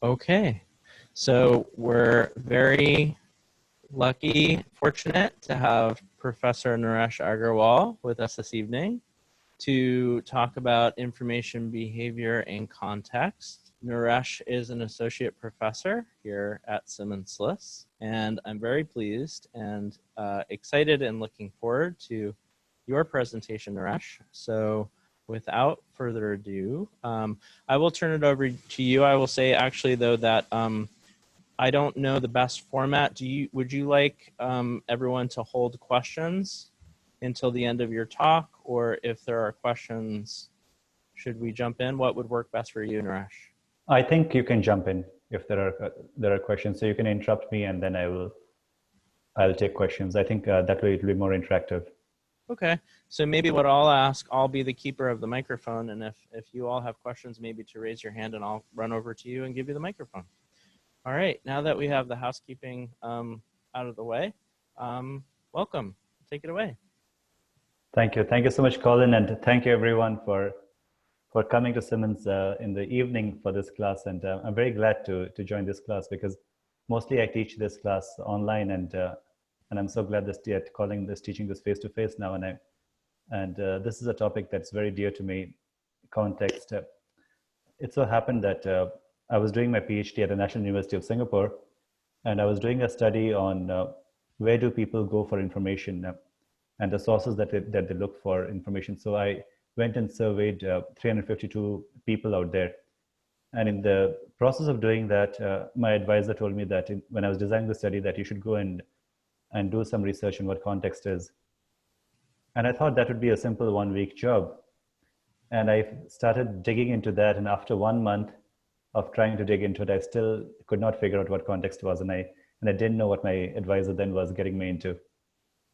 Okay, so we're very lucky, fortunate to have Professor Naresh Agarwal with us this evening to talk about information behavior and context. Naresh is an associate professor here at Simmons, and I'm very pleased and excited and looking forward to your presentation, Naresh. So without further ado, I will turn it over to you. I will say actually though that I don't know the best format. Would you like everyone to hold questions until the end of your talk, or if there are questions, should we jump in? What would work best for you, Naresh? I think you can jump in if there are questions. So you can interrupt me, and then I'll take questions. I think that way it'll be more interactive. Okay, so maybe what I'll ask, I'll be the keeper of the microphone, and if you all have questions, maybe to raise your hand, and I'll run over to you and give you the microphone. All right, now that we have the housekeeping out of the way, welcome. Take it away. Thank you. Thank you so much, Colin, and thank you everyone for coming to Simmons in the evening for this class. And I'm very glad to join this class because mostly I teach this class online, and I'm so glad that Colin is teaching this face-to-face now. And this is a topic that's very dear to me, context. It so happened that I was doing my PhD at the National University of Singapore, and I was doing a study on where do people go for information and the sources that they look for information. So I went and surveyed 352 people out there. And in the process of doing that, my advisor told me that when I was designing the study that you should go and do some research on what context is. And I thought that would be a simple 1-week job. And I started digging into that. And after 1 month of trying to dig into it, I still could not figure out what context was. And I didn't know what my advisor then was getting me into.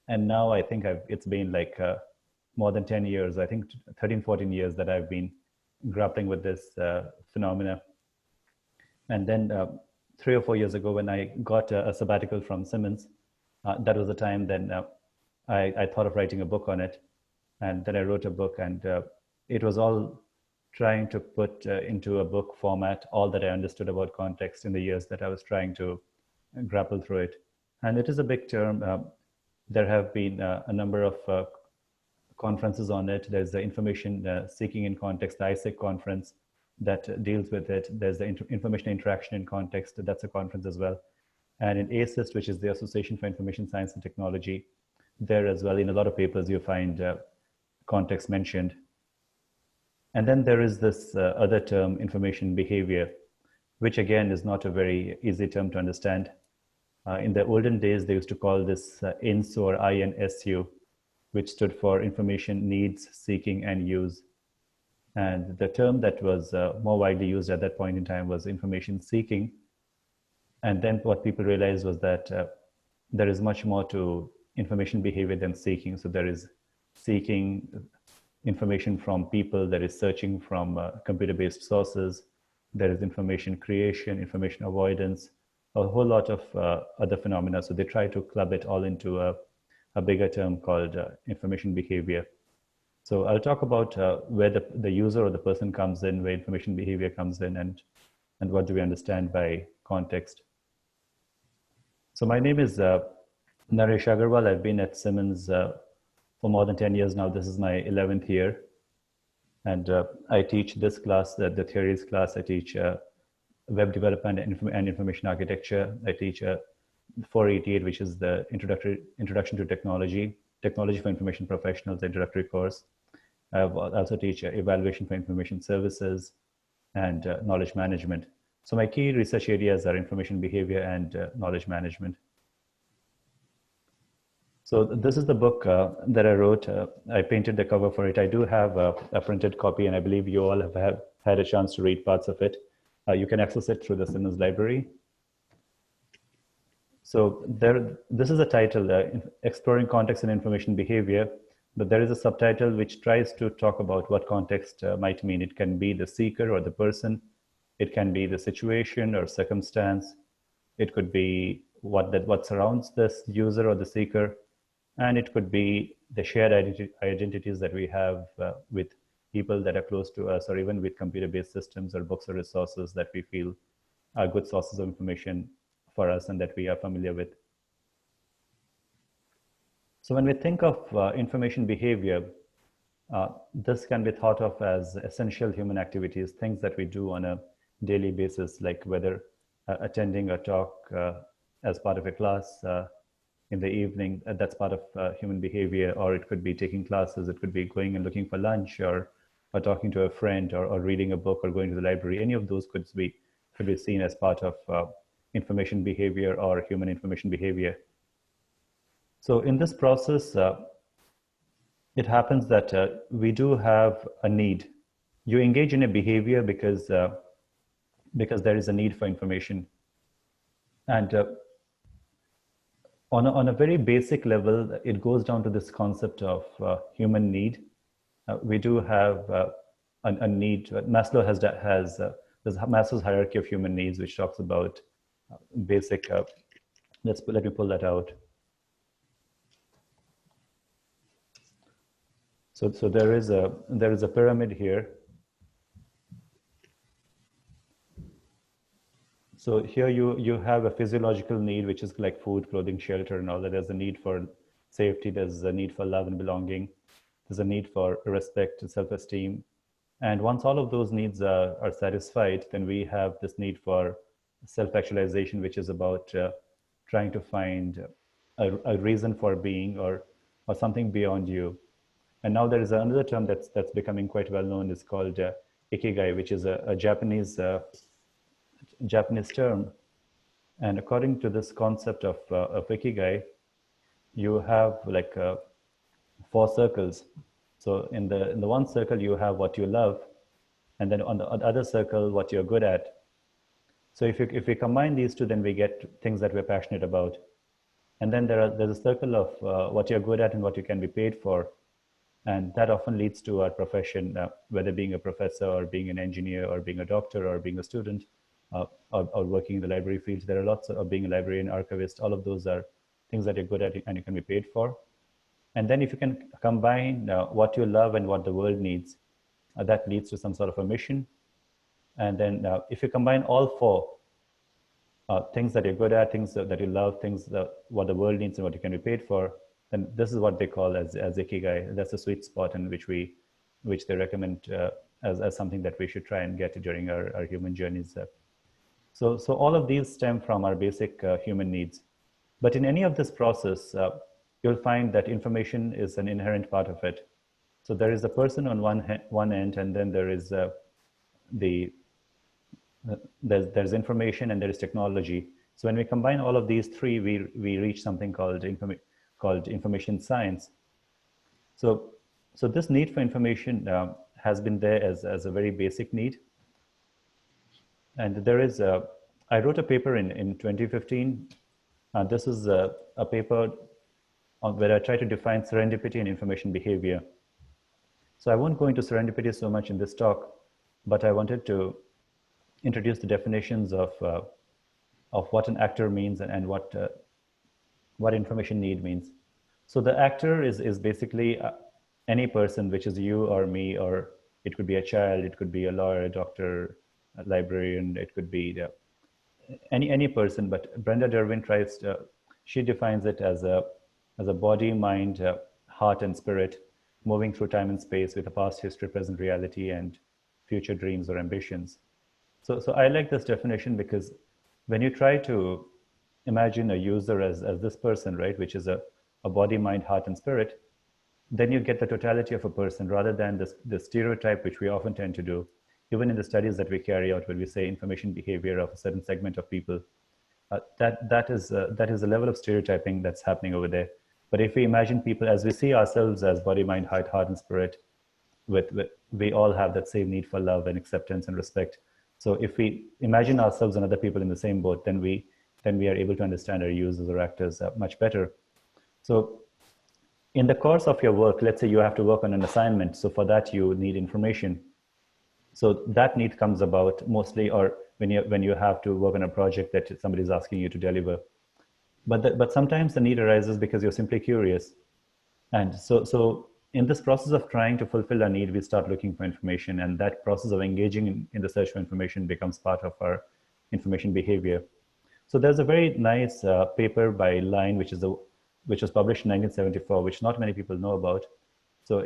And now I think it's been like more than 10 years, I think 13, 14 years that I've been grappling with this phenomena. And then 3 or 4 years ago, when I got a sabbatical from Simmons, that was the time then I thought of writing a book on it. And then I wrote a book, and it was all trying to put into a book format all that I understood about context in the years that I was trying to grapple through it. And it is a big term. There have been a number of conferences on it. There's the Information Seeking in Context, the ISEC conference that deals with it. There's the Information Interaction in Context, that's a conference as well. And in ASIST, which is the Association for Information Science and Technology, there as well, in a lot of papers, you find context mentioned. And then there is this other term, information behavior, which again is not a very easy term to understand. In the olden days, they used to call this INSU or INSU, which stood for Information Needs, Seeking, and Use. And the term that was more widely used at that point in time was information seeking. And then what people realized was that there is much more to information behavior than seeking. So there is seeking information from people, there is searching from computer-based sources, there is information creation, information avoidance, a whole lot of other phenomena. So they try to club it all into a bigger term called information behavior. So I'll talk about where the user or the person comes in, where information behavior comes in, and what do we understand by context. So my name is Naresh Agarwal. I've been at Simmons for more than 10 years now. This is my 11th year. And I teach this class, the theories class. I teach web development and information architecture. I teach 488, which is the introduction to technology for information professionals, introductory course. I also teach evaluation for information services and knowledge management. So my key research areas are information behavior and knowledge management. So this is the book that I wrote. I painted the cover for it. I do have a printed copy, and I believe you all have had a chance to read parts of it. You can access it through the Simmons library. So this is a title, Exploring Context and Information Behavior, but there is a subtitle which tries to talk about what context might mean. It can be the seeker or the person. It can be the situation or circumstance. It could be what surrounds this user or the seeker. And it could be the shared identities that we have with people that are close to us, or even with computer-based systems or books or resources that we feel are good sources of information for us and that we are familiar with. So when we think of information behavior, this can be thought of as essential human activities, things that we do on a daily basis, like whether attending a talk as part of a class in the evening, that's part of human behavior, or it could be taking classes, it could be going and looking for lunch, or talking to a friend, or reading a book, or going to the library. Any of those could be seen as part of information behavior or human information behavior. So in this process, it happens that we do have a need. You engage in a behavior because there is a need for information. And on a very basic level, it goes down to this concept of human need. We do have a need. Maslow has there's Maslow's hierarchy of human needs, which talks about basic. Let me pull that out. So there is a pyramid here. So here you have a physiological need, which is like food, clothing, shelter, and all that. There's a need for safety. There's a need for love and belonging. There's a need for respect and self-esteem. And once all of those needs are satisfied, then we have this need for self-actualization, which is about trying to find a reason for being, or something beyond you. And now there is another term that's becoming quite well known. It's called ikigai, which is a Japanese term. And according to this concept of ikigai, you have like 4 circles. So in the one circle, you have what you love, and then on the other circle, what you're good at. So if we combine these two, then we get things that we're passionate about. And then there's a circle of what you're good at and what you can be paid for. And that often leads to our profession, whether being a professor or being an engineer or being a doctor or being a student or working in the library field. There are lots of being a librarian, archivist. All of those are things that you're good at and you can be paid for. And then if you can combine what you love and what the world needs, that leads to some sort of a mission. And then if you combine all 4 things that you're good at, things that you love, things what the world needs and what you can be paid for, then this is what they call as ikigai. That's a sweet spot in which they recommend as something that we should try and get during our human journeys. So all of these stem from our basic human needs. But in any of this process, you'll find that information is an inherent part of it. So there is a person on one end, and then there is there's information, and there is technology. So when we combine all of these 3, we reach something called information science. So this need for information has been there as a very basic need. And there is I wrote a paper in 2015. This is a paper where I try to define serendipity and information behavior. So I won't go into serendipity so much in this talk, but I wanted to introduce the definitions of what an actor means and what information need means. So the actor is basically any person, which is you or me, or it could be a child, it could be a lawyer, a doctor, a librarian, it could be any person. But Brenda Derwin she defines it as a body, mind, heart, and spirit moving through time and space with a past history, present reality, and future dreams or ambitions. So I like this definition because when you try to imagine a user as this person, right, which is a body, mind, heart, and spirit, then you get the totality of a person rather than the stereotype, which we often tend to do, even in the studies that we carry out when we say information behavior of a certain segment of people. That is the level of stereotyping that's happening over there. But if we imagine people as we see ourselves as body, mind, heart, and spirit, we all have that same need for love and acceptance and respect. So if we imagine ourselves and other people in the same boat, then we are able to understand our users or actors much better. So in the course of your work, let's say you have to work on an assignment. So for that, you need information. So that need comes about mostly, or when you have to work on a project that somebody's asking you to deliver. But sometimes the need arises because you're simply curious. And so in this process of trying to fulfill our need, we start looking for information, and that process of engaging in the search for information becomes part of our information behavior. So there's a very nice paper by Line, which was published in 1974, which not many people know about. So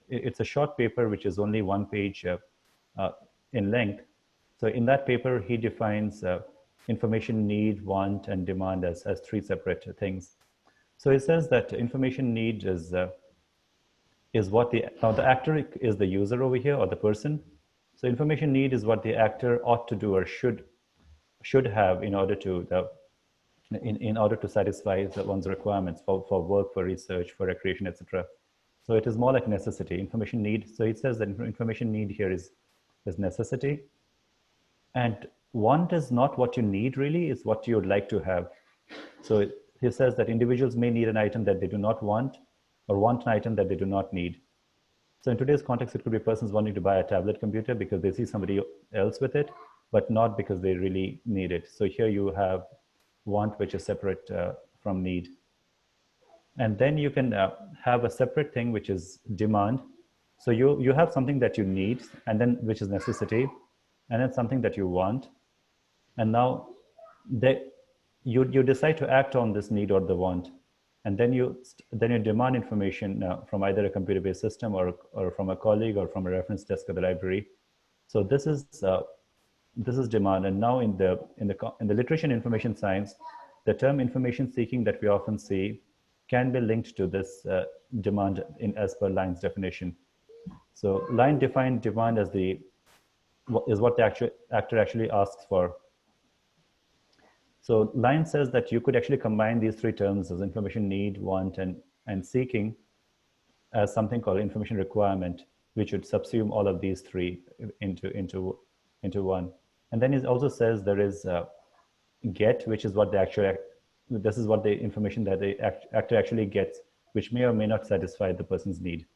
it's a short paper which is only one page in length. So in that paper, he defines information need, want, and demand as three separate things. So he says that information need is what the actor is the user over here, or the person. So information need is what the actor ought to do or should have in order to satisfy one's requirements for work, for research, for recreation, etc. So it is more like necessity. Information need. So it says that information need here is necessity, and want is not what you need really; it's what you would like to have. So he says that individuals may need an item that they do not want, or want an item that they do not need. So in today's context, it could be persons wanting to buy a tablet computer because they see somebody else with it, but not because they really need it. So here you have want, which is separate from need. And then you can have a separate thing, which is demand. So you have something that you need, and then which is necessity, and then something that you want. And now you decide to act on this need or the want. And then you demand information from either a computer-based system or from a colleague or from a reference desk at the library. So this is demand. And now in the literature in information science, the term information seeking that we often see can be linked to this demand as per Line's definition. So Line defined demand as what the actor actually asks for. So Line says that you could actually combine these three terms as information need, want, and seeking as something called information requirement, which would subsume all of these three into one. And then it also says there is get, which is what this is what the information that the actor actually gets, which may or may not satisfy the person's need.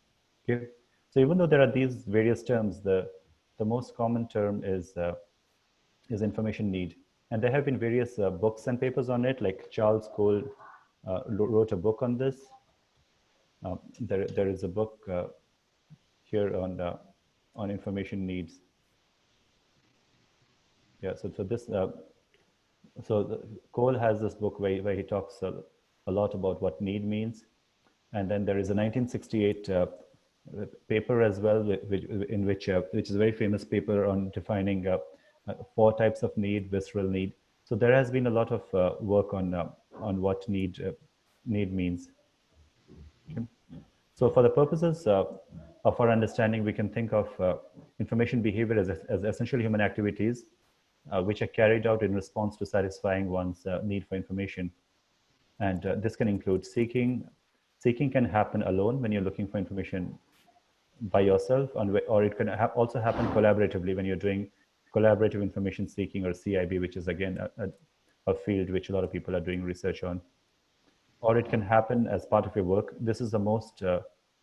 Okay. So even though there are these various terms, the most common term is information need. And there have been various books and papers on it, like Charles Cole wrote a book on this. There is a book here on information needs. Yeah, Cole has this book where he talks a lot about what need means. And then there is a 1968 paper as well, which is a very famous paper on defining 4 types of need, visceral need. So there has been a lot of work on what need means. Okay. So for the purposes of our understanding, we can think of information behavior as essential human activities which are carried out in response to satisfying one's need for information. And this can include seeking. Seeking can happen alone when you're looking for information by yourself, or it can also happen collaboratively when you're doing collaborative information seeking, or CIB, which is again a field which a lot of people are doing research on. Or it can happen as part of your work. This is the most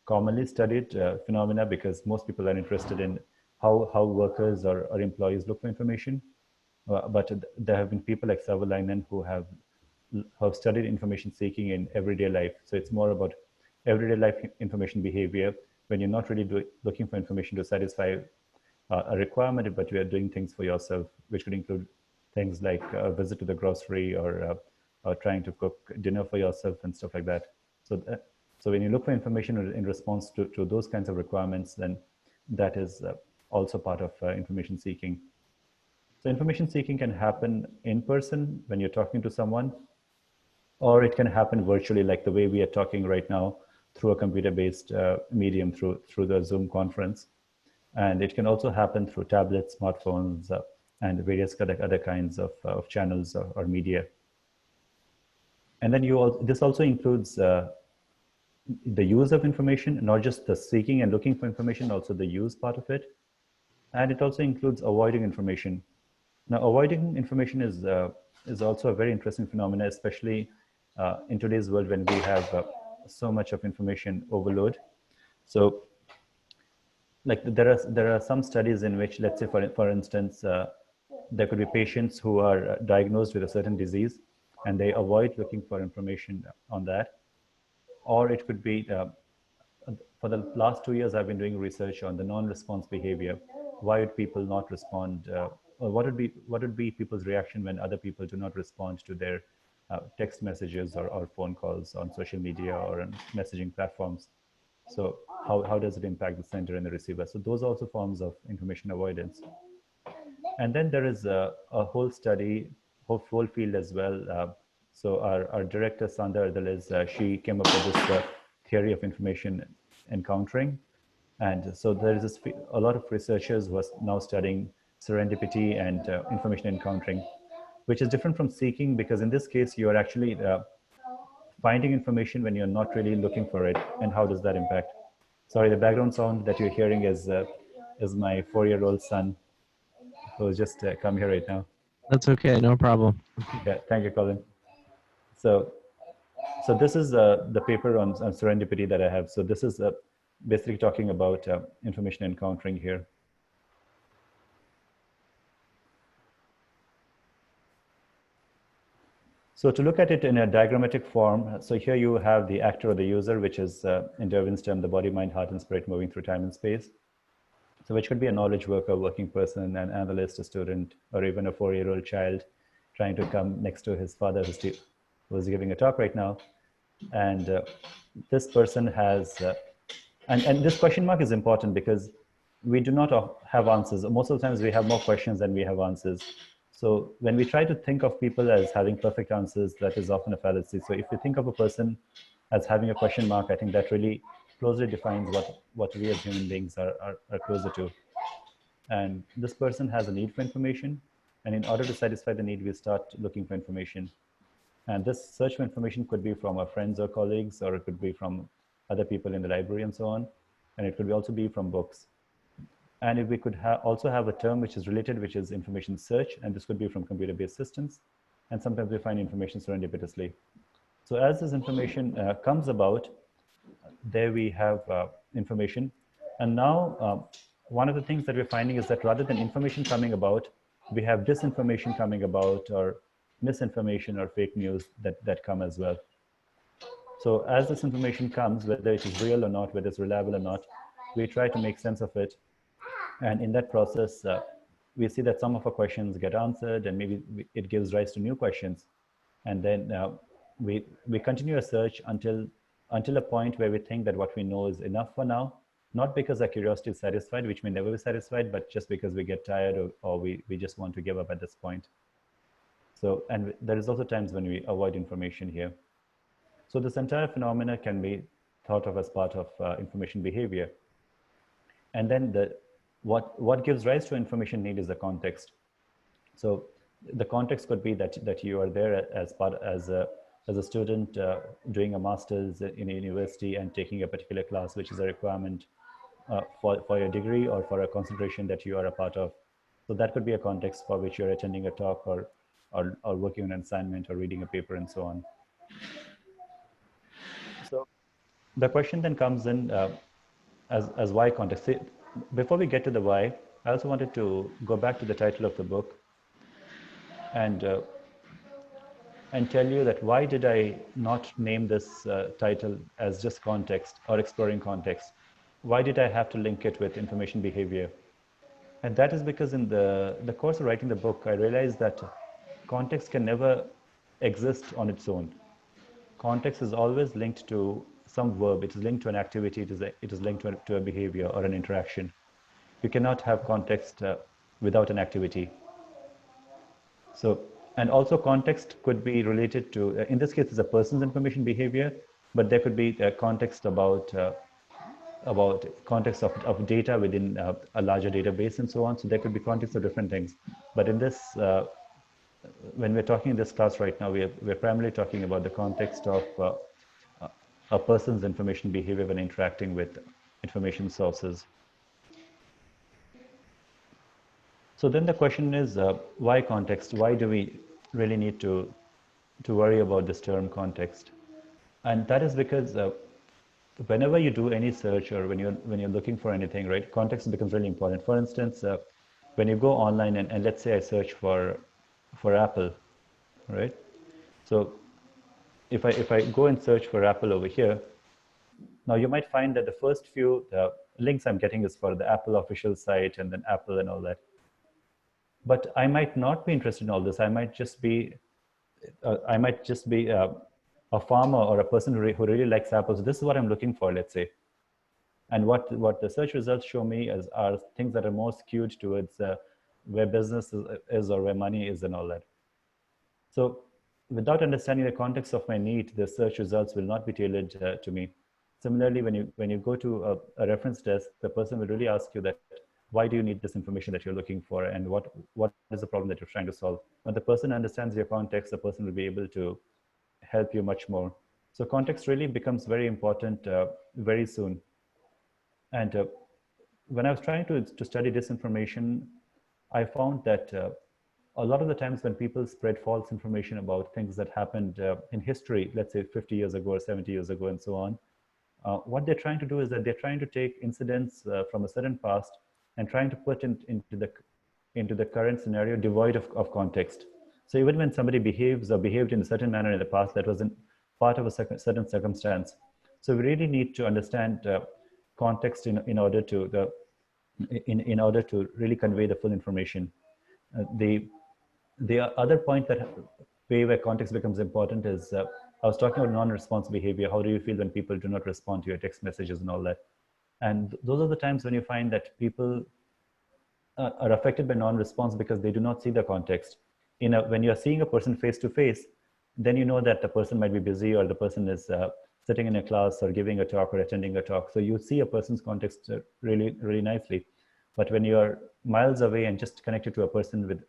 commonly studied phenomena, because most people are interested in how workers or employees look for information. But there have been people like Savalainen who have studied information seeking in everyday life. So it's more about everyday life information behavior when you're not really looking for information to satisfy a requirement, but you are doing things for yourself, which could include things like a visit to the grocery or trying to cook dinner for yourself and stuff like that. So when you look for information in response to those kinds of requirements, then that is also part of information seeking. So information seeking can happen in person when you're talking to someone, or it can happen virtually, like the way we are talking right now through a computer-based medium, through the Zoom conference. And it can also happen through tablets, smartphones, and various other kinds of channels or media. And then this also includes the use of information, not just the seeking and looking for information, also the use part of it. And it also includes avoiding information. Now, avoiding information is also a very interesting phenomenon, especially in today's world when we have so much of information overload. So, like there are some studies in which, let's say for instance, there could be patients who are diagnosed with a certain disease, and they avoid looking for information on that. Or it could be, for the last 2 years, I've been doing research on the non-response behavior. Why would people not respond or what would be people's reaction when other people do not respond to their text messages or phone calls on social media or on messaging platforms. So how does it impact the sender and the receiver? So those are also forms of information avoidance. And then there is a whole study, whole field as well. So our director, Sandra Ardaliz, she came up with this theory of information encountering. And so there is a lot of researchers who are now studying serendipity and information encountering, which is different from seeking, because in this case, you are actually finding information when you're not really looking for it. And how does that impact? Sorry, the background sound that you're hearing is my 4-year-old son who's just come here right now. That's okay, no problem. Yeah, thank you, Colin. So, this is the paper on serendipity that I have. So this is basically talking about information encountering here. So to look at it in a diagrammatic form, so here you have the actor or the user, which is in Derwin's term, the body, mind, heart, and spirit moving through time and space. So which could be a knowledge worker, working person, an analyst, a student, or even a 4-year-old child trying to come next to his father who's giving a talk right now. And this person has, and this question mark is important because we do not have answers. Most of the times we have more questions than we have answers. So when we try to think of people as having perfect answers, that is often a fallacy. So if you think of a person as having a question mark, I think that really closely defines what we as human beings are closer to. And this person has a need for information. And in order to satisfy the need, we start looking for information. And this search for information could be from our friends or colleagues, or it could be from other people in the library and so on. And it could also be from books. And if we could also have a term which is related, which is information search, and this could be from computer-based systems. And sometimes we find information serendipitously. So as this information comes about, there we have information. And now one of the things that we're finding is that rather than information coming about, we have disinformation coming about, or misinformation or fake news that come as well. So as this information comes, whether it is real or not, whether it's reliable or not, we try to make sense of it. And in that process, we see that some of our questions get answered, and maybe it gives rise to new questions. And then we continue a search until a point where we think that what we know is enough for now, not because our curiosity is satisfied, which may never be satisfied, but just because we get tired, or we just want to give up at this point. So, and there is also times when we avoid information here. So this entire phenomena can be thought of as part of information behavior. And then what gives rise to information need is the context. So the context could be that you are there as a student doing a master's in a university and taking a particular class, which is a requirement for your degree or for a concentration that you are a part of. So that could be a context for which you're attending a talk or working on an assignment or reading a paper and so on. So the question then comes in as why context. See, before we get to the why, I also wanted to go back to the title of the book and tell you that why did I not name this title as just context or exploring context? Why did I have to link it with information behavior? And that is because in the course of writing the book, I realized that context can never exist on its own. Context is always linked to some verb. It is linked to an activity. It is linked to a behavior or an interaction. You cannot have context without an activity. So, and also context could be related to, in this case, it's a person's information behavior, but there could be a context about context of data within a larger database and so on. So there could be context of different things. But in this, when we're talking in this class right now, we're primarily talking about the context of a person's information behavior when interacting with information sources. So then the question is, why context? Why do we really need to worry about this term context? And that is because whenever you do any search or when you're looking for anything, right, context becomes really important. For instance, when you go online and let's say I search for Apple, right? So if I go and search for Apple over here, now you might find that the first few links I'm getting is for the Apple official site and then Apple and all that. but I might not be interested in all this. I might just be a farmer or a person who really likes apples. This is what I'm looking for, let's say. And what the search results show me are things that are more skewed towards where business is or where money is and all that. So without understanding the context of my need, the search results will not be tailored to me. Similarly, when you go to a reference desk, the person will really ask you that, why do you need this information that you're looking for, and what is the problem that you're trying to solve? When the person understands your context, the person will be able to help you much more. So context really becomes very important very soon. And when I was trying to study disinformation, I found that a lot of the times when people spread false information about things that happened in history, let's say 50 years ago or 70 years ago and so on, what they're trying to do is that they're trying to take incidents from a certain past and trying to put into the current scenario devoid of context. So even when somebody behaves or behaved in a certain manner in the past, that wasn't part of a certain circumstance. So we really need to understand context in order to in order to really convey the full information. The other point that way where context becomes important is I was talking about non-response behavior. How do you feel when people do not respond to your text messages and all that? And those are the times when you find that people are affected by non-response because they do not see the context. When you're seeing a person face to face, then you know that the person might be busy or the person is sitting in a class or giving a talk or attending a talk. So you see a person's context really, really nicely. But when you're miles away and just connected to a person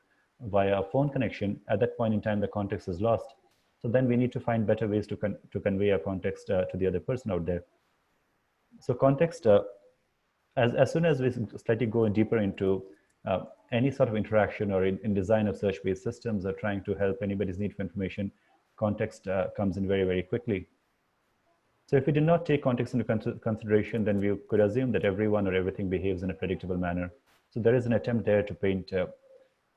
via a phone connection, at that point in time, the context is lost. So then we need to find better ways to convey our context to the other person out there. So context, as soon as we slightly go deeper into any sort of interaction or in design of search-based systems or trying to help anybody's need for information, context comes in very, very quickly. So if we did not take context into consideration, then we could assume that everyone or everything behaves in a predictable manner. So there is an attempt there to paint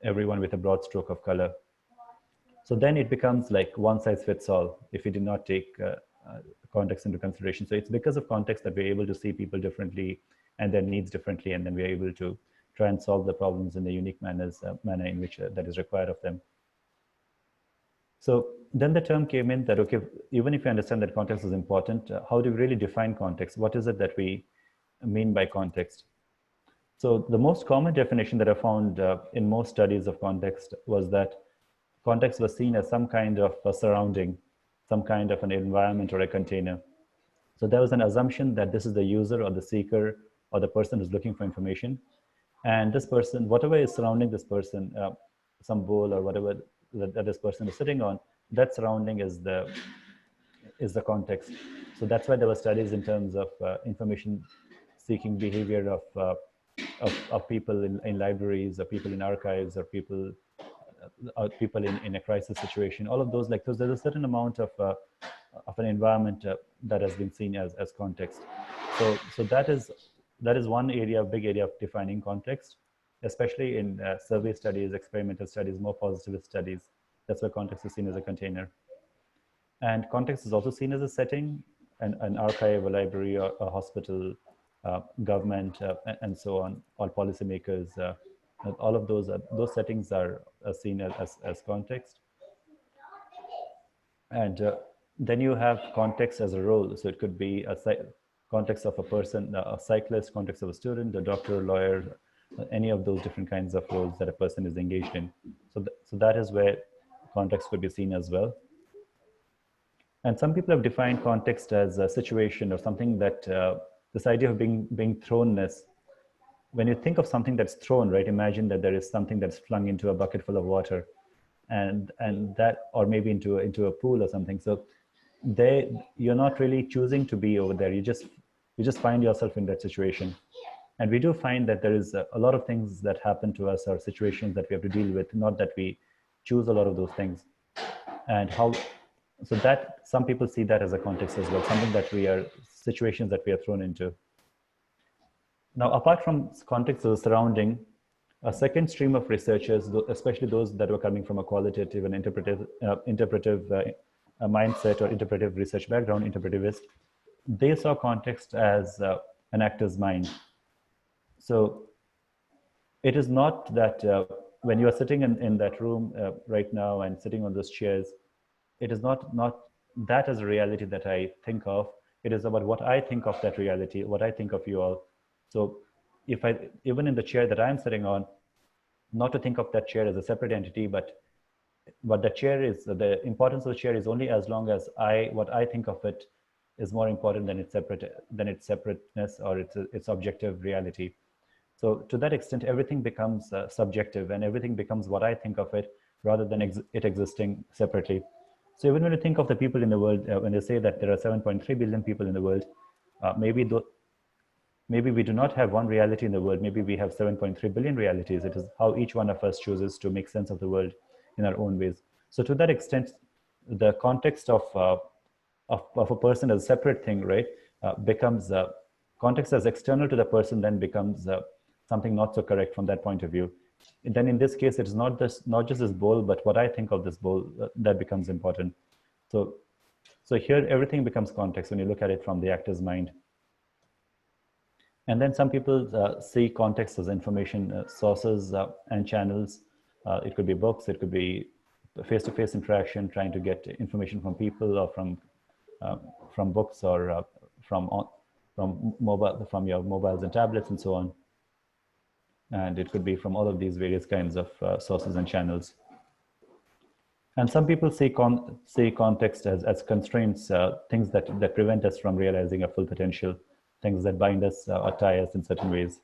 everyone with a broad stroke of color. So then it becomes like one size fits all if we did not take context into consideration. So it's because of context that we're able to see people differently and their needs differently, and then we're able to try and solve the problems in the unique manner in which that is required of them. So then the term came in that, okay, even if you understand that context is important, how do we really define context? What is it that we mean by context? So the most common definition that I found in most studies of context was that context was seen as some kind of a surrounding, some kind of an environment or a container. So there was an assumption that this is the user or the seeker or the person who's looking for information. And this person, whatever is surrounding this person, some bowl or whatever that this person is sitting on, that surrounding is the context. So that's why there were studies in terms of information seeking behavior of people in libraries or people in archives or people in a crisis situation. All of those, like those, there's a certain amount of an environment that has been seen as context. So that is one area, big area of defining context, especially in survey studies, experimental studies, more positivist studies. That's where context is seen as a container. And context is also seen as a setting, an archive, a library, or a hospital, government, and so on, all policymakers. All of those settings are seen as context. And then you have context as a role. So it could be a context of a person, a cyclist, context of a student, a doctor, a lawyer, any of those different kinds of roles that a person is engaged in. So that is where context could be seen as well. And some people have defined context as a situation or something that, this idea of being thrownness. When you think of something that's thrown, right, imagine that there is something that's flung into a bucket full of water and that, or maybe into a pool or something. So you're not really choosing to be over there. You just find yourself in that situation. And we do find that there is a lot of things that happen to us or situations that we have to deal with, not that we choose a lot of those things. And so that some people see that as a context as well, situations that we are thrown into. Now, apart from context of the surrounding, a second stream of researchers, especially those that were coming from a qualitative and interpretive mindset or interpretive research background, interpretivist, they saw context as an actor's mind. So it is not that when you are sitting in that room right now and sitting on those chairs, it is not that as a reality that I think of. It is about what I think of that reality, what I think of you all. So if I, even in the chair that I'm sitting on, not to think of that chair as a separate entity, but the chair is, the importance of the chair is only as long as what I think of it is more important than its separateness or its objective reality. So to that extent, everything becomes subjective, and everything becomes what I think of it rather than it existing separately. So even when you think of the people in the world, when they say that there are 7.3 billion people in the world, maybe we do not have one reality in the world. Maybe we have 7.3 billion realities. It is how each one of us chooses to make sense of the world in our own ways. So to that extent, the context of a person as a separate thing, right, becomes context as external to the person, then becomes something not so correct from that point of view. And then in this case, it is not just this bowl, but what I think of this bowl that becomes important. So here everything becomes context when you look at it from the actor's mind. And then some people see context as information sources and channels. It could be books, it could be face-to-face interaction, trying to get information from people or from books or from your mobiles and tablets and so on. And it could be from all of these various kinds of sources and channels. And some people see context as constraints, things that prevent us from realizing our full potential, things that bind us or tie us in certain ways.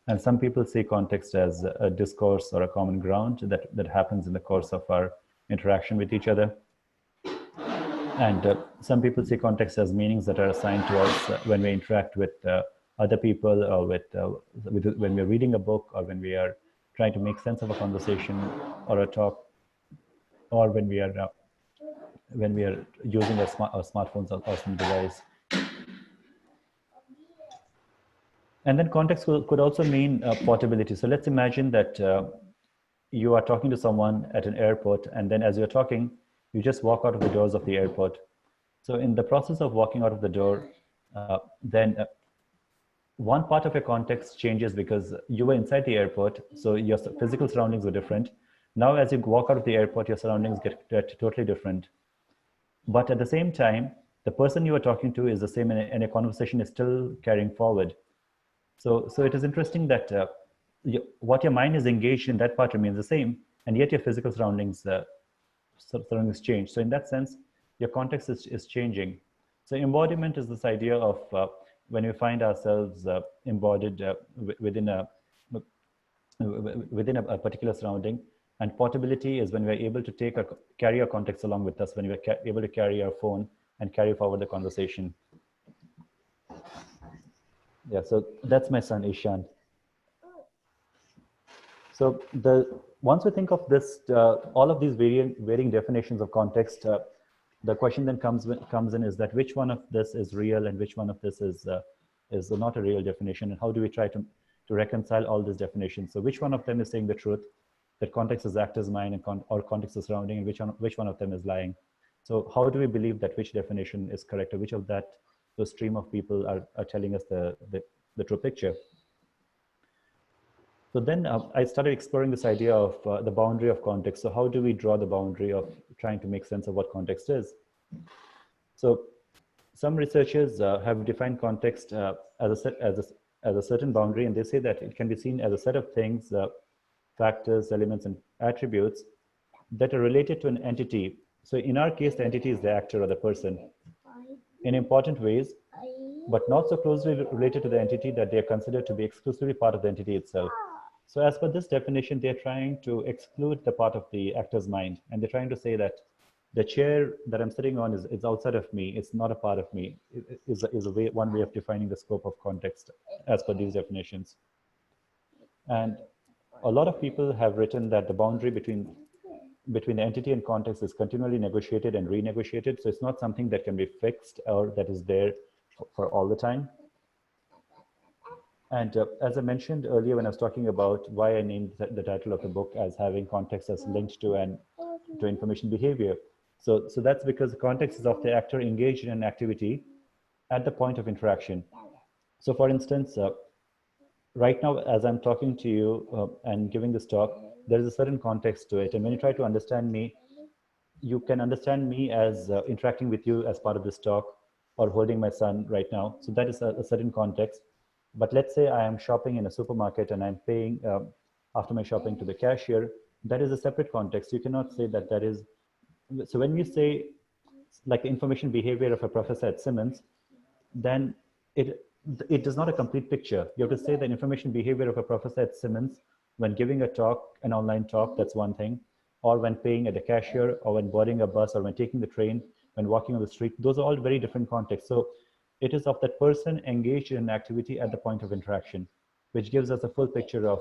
And some people see context as a discourse or a common ground that happens in the course of our interaction with each other. And some people see context as meanings that are assigned to us when we interact with other people, or when we're reading a book, or when we are trying to make sense of a conversation or a talk, or when we are using our smartphones or some device. And then context could also mean portability. So let's imagine that you are talking to someone at an airport, and then as you're talking, you just walk out of the doors of the airport. So in the process of walking out of the door, then one part of your context changes because you were inside the airport, so your physical surroundings were different. Now, as you walk out of the airport, your surroundings get totally different. But at the same time, the person you are talking to is the same, and a conversation is still carrying forward. So it is interesting that what your mind is engaged in, that part remains the same, and yet your physical surroundings change. So in that sense, your context is changing. So embodiment is this idea of when we find ourselves embodied within a particular surrounding, and portability is when we're able to carry our context along with us, when we're able to carry our phone and carry forward the conversation. Yeah, so that's my son, Ishan. So once we think of this, all of these varying definitions of context, the question then comes in is that which one of this is real and which one of this is not a real definition, and how do we try to reconcile all these definitions? So which one of them is saying the truth, that context is actor's mind or context is surrounding, and which one of them is lying? So how do we believe that which definition is correct, or which of the stream of people are telling us the true picture? So then I started exploring this idea of the boundary of context. So how do we draw the boundary of trying to make sense of what context is? So some researchers have defined context as a certain boundary, and they say that it can be seen as a set of things, factors, elements, and attributes that are related to an entity. So in our case, the entity is the actor or the person in important ways, but not so closely related to the entity that they are considered to be exclusively part of the entity itself. So as per this definition, they're trying to exclude the part of the actor's mind, and they're trying to say that the chair that I'm sitting on is outside of me. It's not a part of me. It is one way of defining the scope of context as per these definitions. And a lot of people have written that the boundary between the entity and context is continually negotiated and renegotiated. So it's not something that can be fixed or that is there for all the time. And as I mentioned earlier, when I was talking about why I named the title of the book as having context as linked to information behavior. So that's because the context is of the actor engaged in an activity at the point of interaction. So for instance, right now, as I'm talking to you and giving this talk, there is a certain context to it. And when you try to understand me, you can understand me as interacting with you as part of this talk, or holding my son right now. So that is a certain context. But let's say I am shopping in a supermarket and I'm paying after my shopping to the cashier. That is a separate context. You cannot say that that is. So when you say like the information behavior of a professor at Simmons, then it it is not a complete picture. You have to say the information behavior of a professor at Simmons when giving a talk, an online talk, that's one thing, or when paying at a cashier, or when boarding a bus, or when taking the train, when walking on the street. Those are all very different contexts. So it is of that person engaged in an activity at the point of interaction, which gives us a full picture of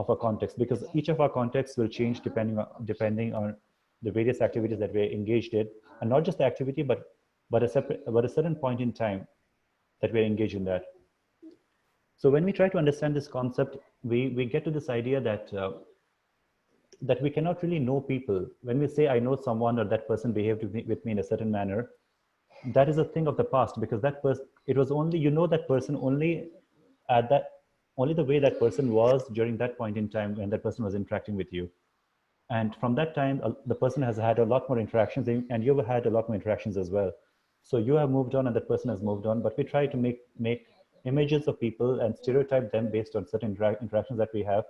a context, because each of our contexts will change depending on the various activities that we're engaged in, and not just the activity, but a certain point in time that we're engaged in that. So when we try to understand this concept, we get to this idea that that we cannot really know people. When we say I know someone, or that person behaved with me in a certain manner, that is a thing of the past, because that person, it was only, you know, that person only at that, only the way that person was during that point in time when that person was interacting with you. And from that time, the person has had a lot more interactions, and you've had a lot more interactions as well. So you have moved on and that person has moved on, but we try to make images of people and stereotype them based on certain interactions that we have.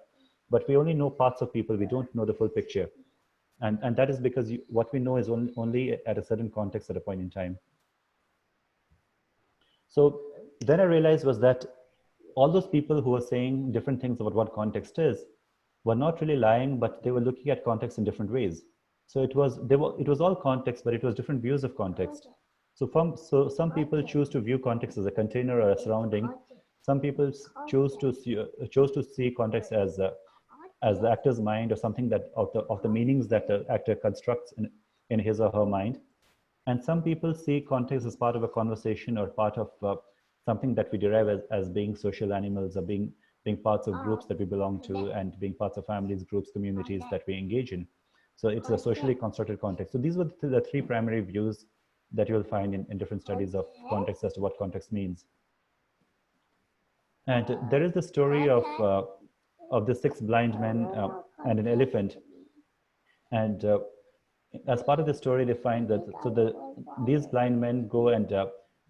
But we only know parts of people, we don't know the full picture. And that is because what we know is only at a certain context at a point in time. So then I realized was that all those people who were saying different things about what context is were not really lying, but they were looking at context in different ways. So it was all context, but it was different views of context. So some people choose to view context as a container or a surrounding. Some people chose to see context as the actor's mind, or something that of the meanings that the actor constructs in his or her mind. And some people see context as part of a conversation, or part of something that we derive as being social animals, or being parts of groups that we belong to, and being parts of families, groups, communities that we engage in. So it's a socially constructed context. So these were the three primary views that you'll find in different studies of context as to what context means. And there is the story of the six blind men and an elephant. And as part of the story, they find that these blind men go and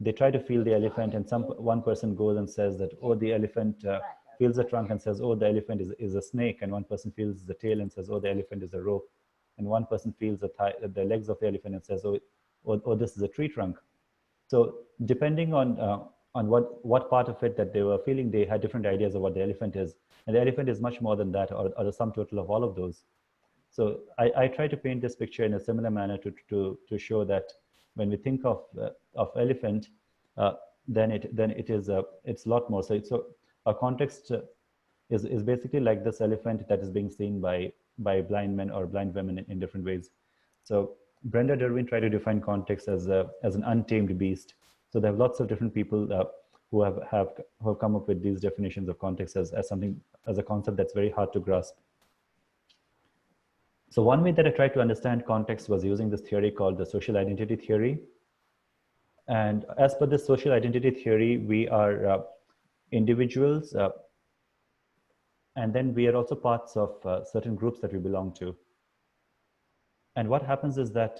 they try to feel the elephant, and one person goes and says that, oh, the elephant feels the trunk and says, oh, the elephant is a snake, and one person feels the tail and says, oh, the elephant is a rope, and one person feels the legs of the elephant and says, oh, this is a tree trunk. So depending on what part of it that they were feeling, they had different ideas of what the elephant is, and the elephant is much more than that, or the sum total of all of those. So I try to paint this picture in a similar manner to show that when we think of elephant, then it's a lot more. So our context is basically like this elephant that is being seen by blind men or blind women in different ways. So Brenda Derwin tried to define context as an untamed beast. So there are lots of different people who have come up with these definitions of context as a concept that's very hard to grasp. So one way that I tried to understand context was using this theory called the social identity theory. And as per this social identity theory, we are individuals, and then we are also parts of certain groups that we belong to. And what happens is that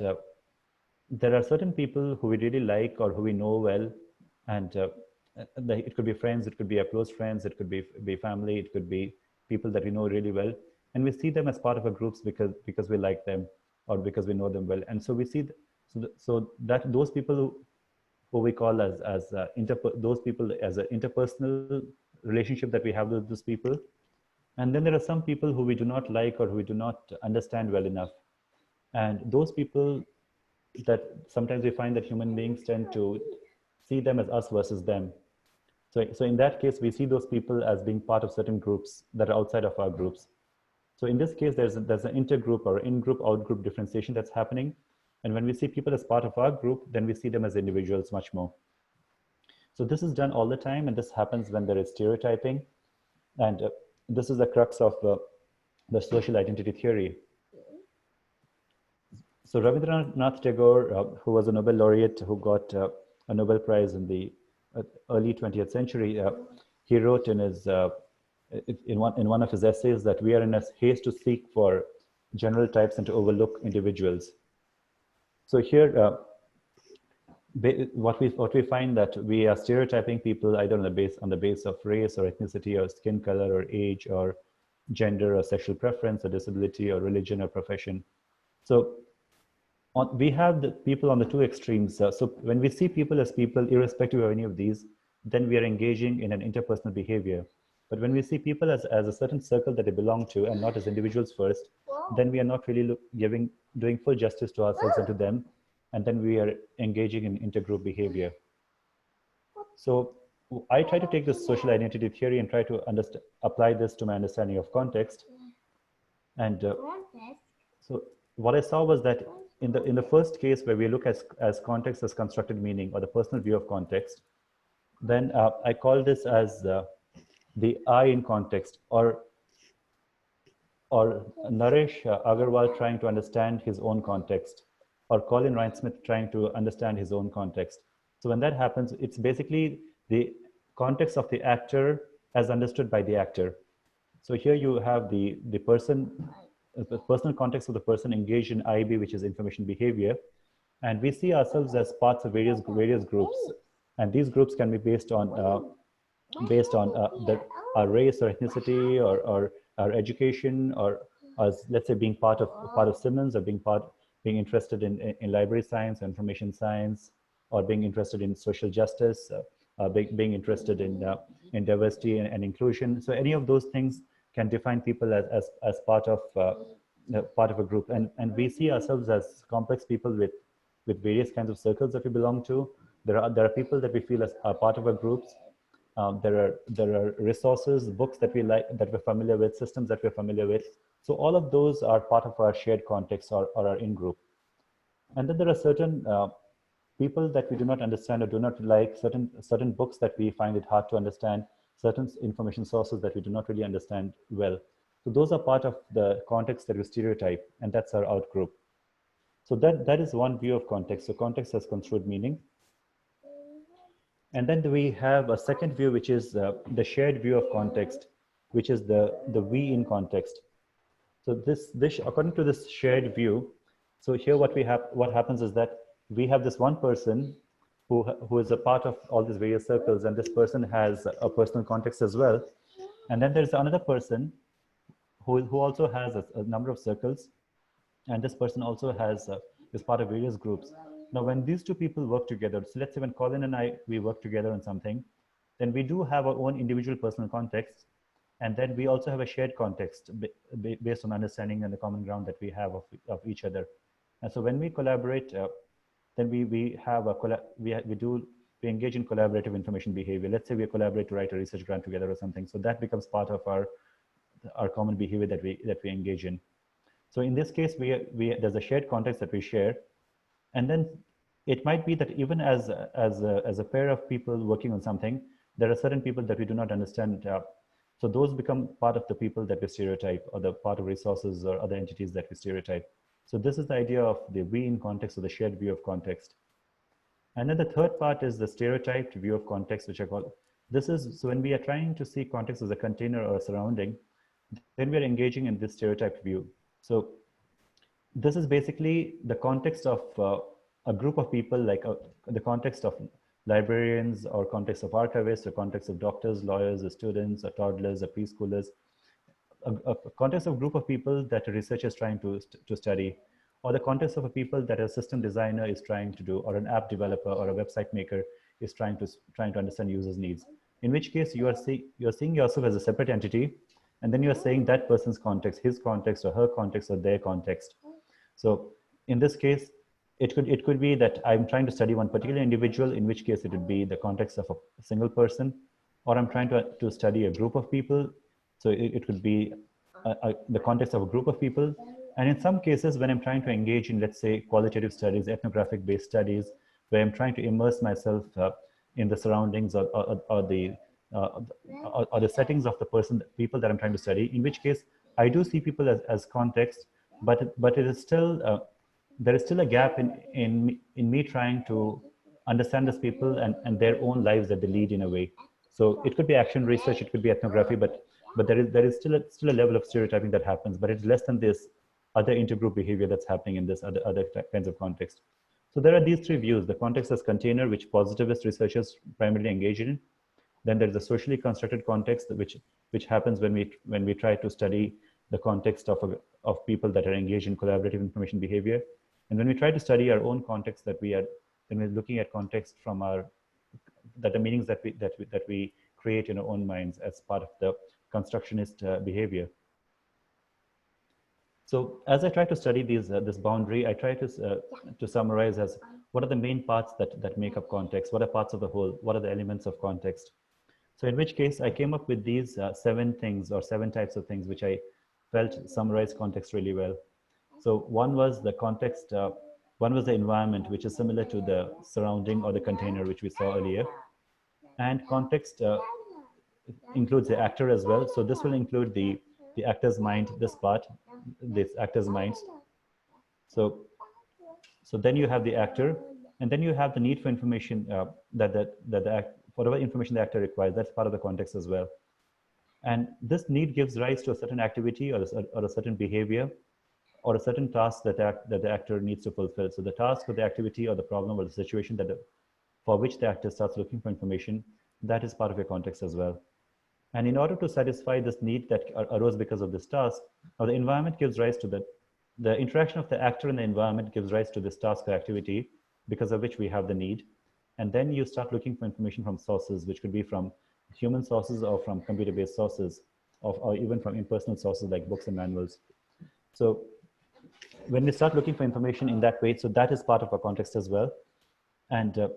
there are certain people who we really like or who we know well, and it could be friends, it could be our close friends, it could be family, it could be people that we know really well. And we see them as part of our groups because we like them or because we know them well. And so we see, so that those people who we call as those people as an interpersonal relationship that we have with those people. And then there are some people who we do not like or who we do not understand well enough. And those people that sometimes we find that human beings tend to see them as us versus them. So in that case, we see those people as being part of certain groups that are outside of our groups. So in this case, there's an intergroup or in-group, out-group differentiation that's happening. And when we see people as part of our group, then we see them as individuals much more. So this is done all the time, and this happens when there is stereotyping. And this is the crux of the social identity theory. So Rabindranath Tagore, who was a Nobel laureate who got a Nobel Prize in the early 20th century, he wrote in his in one of his essays that we are in a haste to seek for general types and to overlook individuals. So here, what we find that we are stereotyping people either on the base of race or ethnicity or skin color or age or gender or sexual preference or disability or religion or profession. So we have the people on the two extremes. So when we see people as people, irrespective of any of these, then we are engaging in an interpersonal behavior. But when we see people as a certain circle that they belong to and not as individuals first, then we are not really doing full justice to ourselves and to them. And then we are engaging in intergroup behavior. So I try to take this social identity theory and try to apply this to my understanding of context. And so what I saw was that in the first case where we look as context as constructed meaning or the personal view of context, then I call this as the I in context, or Naresh Agarwal trying to understand his own context, or Colin Rhinesmith trying to understand his own context. So when that happens, it's basically the context of the actor as understood by the actor. So here you have the personal context of the person engaged in IB, which is information behavior, and we see ourselves as parts of various groups, and these groups can be based on our race or ethnicity or our education, or as, let's say, being part of Simmons, or being interested in library science, information science, or being interested in social justice, being interested in diversity and inclusion. So any of those things can define people as part of a group, and we see ourselves as complex people with various kinds of circles that we belong to. There are people that we feel as are part of our groups. There are resources, books that we like, that we're familiar with, systems that we're familiar with. So all of those are part of our shared context or our in-group. And then there are certain people that we do not understand or do not like, certain books that we find it hard to understand, certain information sources that we do not really understand well. So those are part of the context that we stereotype, and that's our out-group. So that is one view of context. So context has construed meaning. And then we have a second view, which is the shared view of context, which is the we in context. So this according to this shared view, so here what happens is that we have this one person who is a part of all these various circles, and this person has a personal context as well. And then there's another person who also has a number of circles, and this person also is part of various groups. Now, when these two people work together, so let's say when Colin and we work together on something, then we do have our own individual personal context, and then we also have a shared context based on understanding and the common ground that we have of each other. And so when we collaborate, then we engage in collaborative information behavior. Let's say we collaborate to write a research grant together or something. So that becomes part of our common behavior that we engage in. So in this case, there's a shared context that we share, and then it might be that even as a pair of people working on something, there are certain people that we do not understand. So those become part of the people that we stereotype, or the part of resources or other entities that we stereotype. So this is the idea of the we in context, or the shared view of context. And then the third part is the stereotyped view of context, which I call, so when we are trying to see context as a container or a surrounding, then we are engaging in this stereotyped view. So this is basically the context of a group of people, like the context of librarians, or context of archivists, or context of doctors, lawyers, or students, or toddlers, or preschoolers, a context of a group of people that a researcher is trying to study, or the context of a people that a system designer is trying to do, or an app developer or a website maker is trying to understand users' needs. In which case you are seeing yourself as a separate entity, and then you are saying that person's context, his context, or her context, or their context. So in this case, it could be that I'm trying to study one particular individual, in which case it would be the context of a single person, or I'm trying to study a group of people. So it could be the context of a group of people. And in some cases, when I'm trying to engage in, let's say, qualitative studies, ethnographic-based studies, where I'm trying to immerse myself in the surroundings or the settings of the people that I'm trying to study, in which case I do see people as context, but it is still there is still a gap in me trying to understand these people and their own lives that they lead in a way. So it could be action research, it could be ethnography, but but there is still a level of stereotyping that happens, but it's less than this other intergroup behavior that's happening in this other kinds of context. So there are these three views: the context as container, which positivist researchers primarily engage in. Then there is a socially constructed context, which happens when we try to study the context of people that are engaged in collaborative information behavior. And when we try to study our own context, then we're looking at context from the meanings that we create in our own minds as part of the constructionist behavior. So as I try to study this boundary, I try to summarize as what are the main parts that make up context, what are parts of the whole, what are the elements of context. So in which case I came up with these 7 things or 7 types of things which I felt summarize context really well. So one was the context, one was the environment, which is similar to the surrounding or the container, which we saw earlier. And context includes the actor as well. So this will include the actor's mind, this part, this actor's minds. So then you have the actor, and then you have the need for information whatever information the actor requires, that's part of the context as well. And this need gives rise to a certain activity or a certain behavior or a certain task that the actor needs to fulfill. So the task or the activity or the problem or the situation for which the actor starts looking for information, that is part of your context as well. And in order to satisfy this need that arose because of this task, or the environment gives rise to the interaction of the actor and the environment gives rise to this task or activity because of which we have the need. And then you start looking for information from sources, which could be from human sources or from computer-based sources, or even from impersonal sources like books and manuals. So when we start looking for information in that way, so that is part of our context as well. And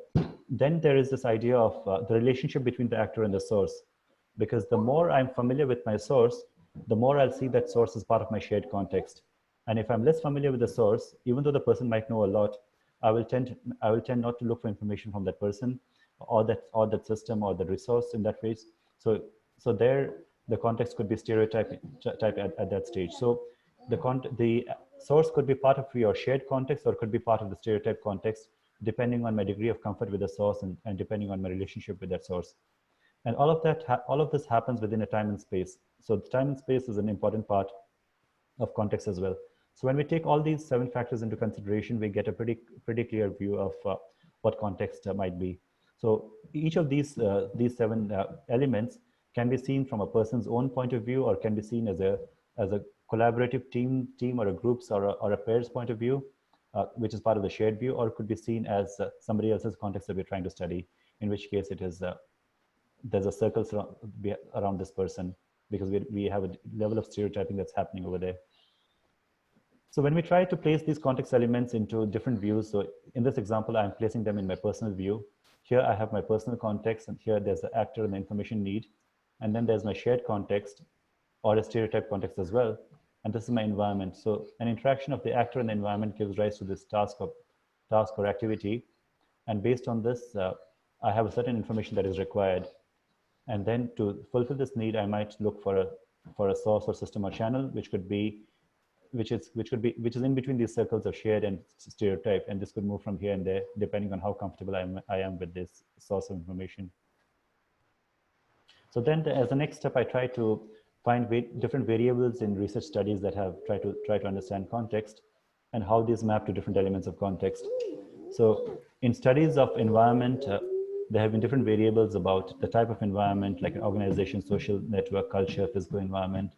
then there is this idea of the relationship between the actor and the source, because the more I'm familiar with my source, the more I'll see that source as part of my shared context. And if I'm less familiar with the source, even though the person might know a lot, I will tend not to look for information from that person or that system or the resource in that phase. So there the context could be stereotype at that stage. So the source could be part of your shared context or could be part of the stereotype context, depending on my degree of comfort with the source and depending on my relationship with that source. And all of this happens within a time and space. So the time and space is an important part of context as well. So when we take all these 7 factors into consideration, we get a pretty clear view of what context might be. So each of these 7 elements can be seen from a person's own point of view, or can be seen as a collaborative team or a group's or a pair's point of view, which is part of the shared view, or it could be seen as somebody else's context that we're trying to study, in which case it is there's a circle around this person, because we have a level of stereotyping that's happening over there. So when we try to place these context elements into different views, so in this example, I'm placing them in my personal view. Here I have my personal context, and here there's the actor and the information need. And then there's my shared context or a stereotype context as well. And this is my environment. So an interaction of the actor and the environment gives rise to this task or activity. And based on this, I have a certain information that is required. And then to fulfill this need, I might look for a source or system or channel, which is in between these circles of shared and stereotype, and this could move from here and there depending on how comfortable I am with this source of information. So then, as the next step, I try to find different variables in research studies that have try to understand context and how these map to different elements of context. So in studies of environment, there have been different variables about the type of environment, like an organization, social network, culture, physical environment,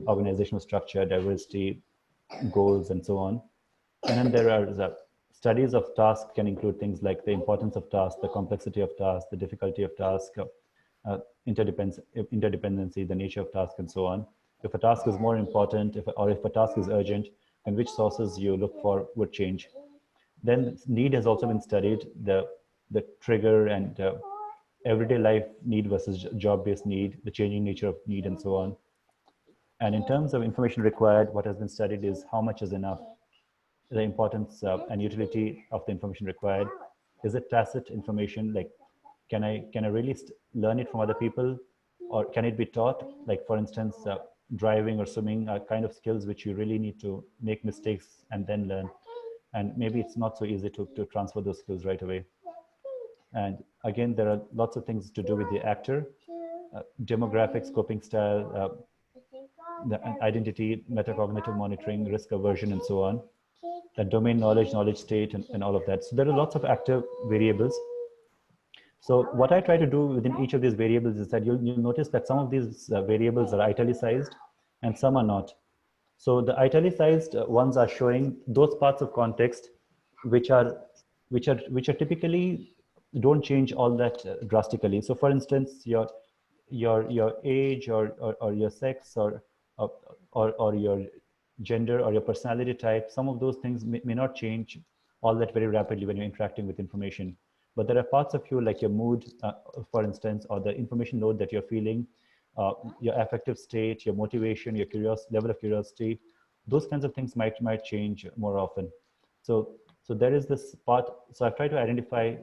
organizational structure, diversity, goals, and so on. And then there are studies of tasks can include things like the importance of tasks, the complexity of tasks, the difficulty of tasks, interdependency, the nature of task, and so on. If a task is more important, if a task is urgent, then which sources you look for would change. Then need has also been studied, the trigger and everyday life need versus job-based need, the changing nature of need, and so on. And in terms of information required, what has been studied is how much is enough, the importance and utility of the information required. Is it tacit information? Like, can I really learn it from other people, or can it be taught? Like, for instance, driving or swimming are kind of skills which you really need to make mistakes and then learn. And maybe it's not so easy to transfer those skills right away. And again, there are lots of things to do with the actor, demographic, scoping style, the identity, metacognitive monitoring, risk aversion, and so on, the domain knowledge, knowledge state, and all of that. So there are lots of active variables. So what I try to do within each of these variables is that you'll notice that some of these variables are italicized and some are not. So the italicized ones are showing those parts of context which are typically don't change all that drastically. So for instance, your age or your sex or your gender or your personality type, some of those things may not change all that very rapidly when you're interacting with information. But there are parts of you like your mood, for instance, or the information load that you're feeling, your affective state, your motivation, your level of curiosity, those kinds of things might change more often. So there is this part. So I've tried to identify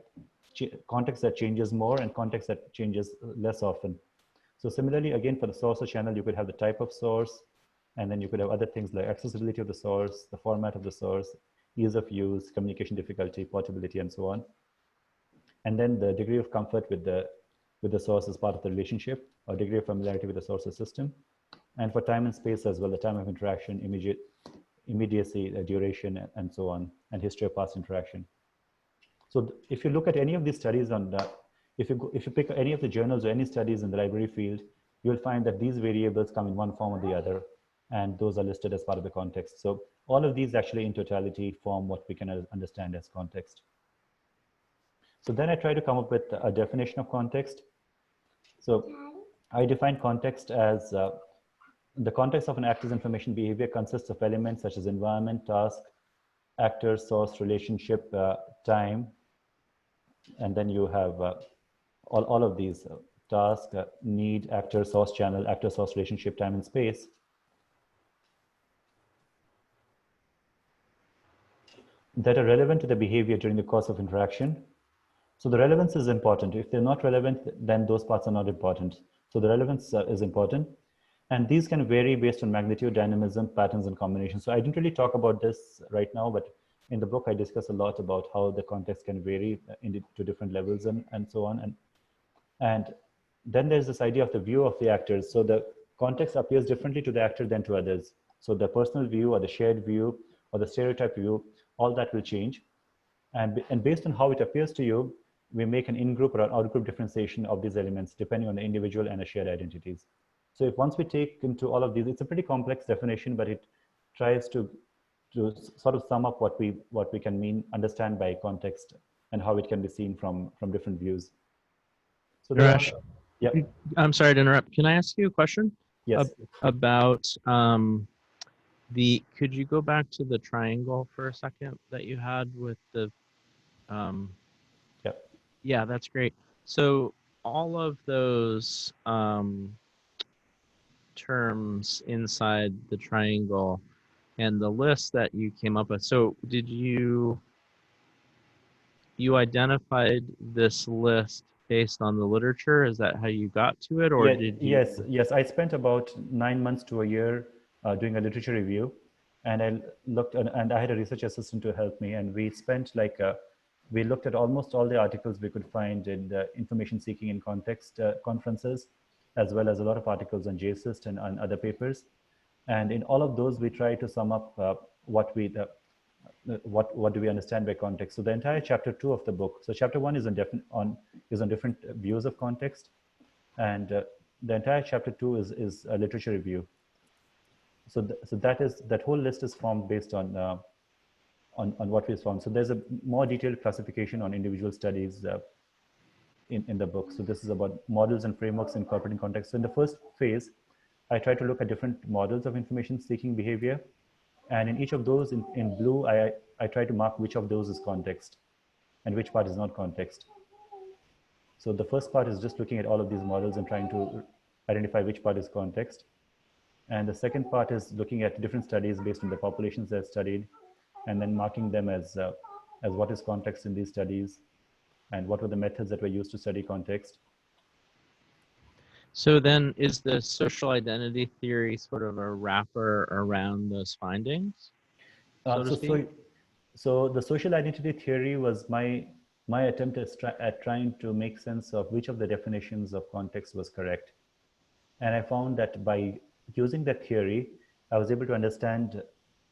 context that changes more and context that changes less often. So similarly, again, for the source or channel, you could have the type of source, and then you could have other things like accessibility of the source, the format of the source, ease of use, communication difficulty, portability, and so on. And then the degree of comfort with the source as part of the relationship, or degree of familiarity with the source or system. And for time and space as well, the time of interaction, immediacy, duration, and so on, and history of past interaction. So if you look at any of these studies on the, if you pick any of the journals or any studies in the library field, you'll find that these variables come in one form or the other, and those are listed as part of the context. So all of these actually in totality form what we can understand as context. So then I try to come up with a definition of context. So I define context as the context of an actor's information behavior consists of elements such as environment, task, actor, source, relationship, time, and then you have all of these task, need, actor, source, channel, actor, source, relationship, time, and space. That are relevant to the behavior during the course of interaction. So the relevance is important. If they're not relevant, then those parts are not important. So the relevance is important. And these can vary based on magnitude, dynamism, patterns, and combinations. So I didn't really talk about this right now, but in the book, I discuss a lot about how the context can vary to different levels and so on. And then there's this idea of the view of the actors. So the context appears differently to the actor than to others. So the personal view or the shared view or the stereotype view, all that will change. And based on how it appears to you, we make an in-group or an out-group differentiation of these elements depending on the individual and the shared identities. So if once we take into all of these, it's a pretty complex definition, but it tries to sort of sum up what we can understand by context and how it can be seen from different views. So Naresh, yeah. I'm sorry to interrupt. Can I ask you a question? Yes. About could you go back to the triangle for a second that you had with the yeah, that's great. So all of those terms inside the triangle and the list that you came up with. So did you identified this list based on the literature? Is that how you got to it, or did you? Yes. I spent about 9 months to a year doing a literature review, and I looked and I had a research assistant to help me, and we spent we looked at almost all the articles we could find in the information seeking in context conferences, as well as a lot of articles on JSIST and on other papers. And in all of those, we try to sum up what do we understand by context. So the entire chapter 2 of the book. So chapter 1 is on different views of context, and the entire chapter 2 is a literature review. So that whole list is formed based on what we found. So there's a more detailed classification on individual studies in the book. So this is about models and frameworks incorporating context. So in the first phase, I try to look at different models of information seeking behavior. And in each of those, in blue, I try to mark which of those is context and which part is not context. So the first part is just looking at all of these models and trying to identify which part is context. And the second part is looking at different studies based on the populations that studied, and then marking them as what is context in these studies and what were the methods that were used to study context. So then is the social identity theory sort of a wrapper around those findings? So the social identity theory was my attempt at trying to make sense of which of the definitions of context was correct. And I found that by using that theory, I was able to understand